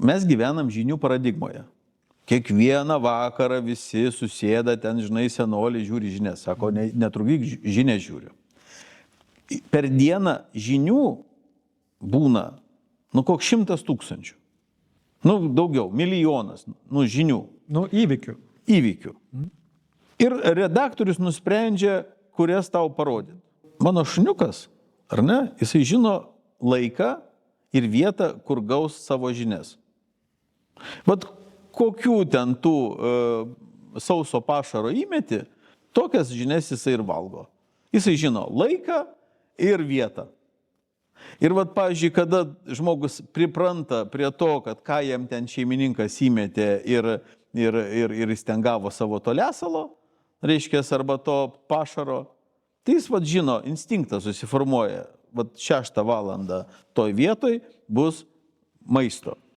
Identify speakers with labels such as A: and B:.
A: mes gyvenam žinių paradigmoje. Kiekvieną vakarą visi susėda ten, žinai, senoliai žiūri žinias. Sako, netrukdyk, žinią žiūriu. Per dieną žinių būna, koks 100 000. Daugiau, milijonas, žinių.
B: Įvykių.
A: Įvykių. Ir redaktorius nusprendžia, kurias tau parodyti. Mano šuniukas, ar ne, jisai žino laiką ir vietą, kur gaus savo žinias. Vat kokių ten tų sauso pašaro įmeti, tokias žinias jisai ir valgo. Jisai žino laiką ir vietą. Ir vat, pavyzdžiui, kada žmogus pripranta prie to, kad ką jam ten šeimininkas įmetė ir jis ten gavo savo to lesalo, reiškia, arba to pašaro, tai jis vat žino, instinktas susiformuoja, vat 6 valandą toj vietoj bus maisto.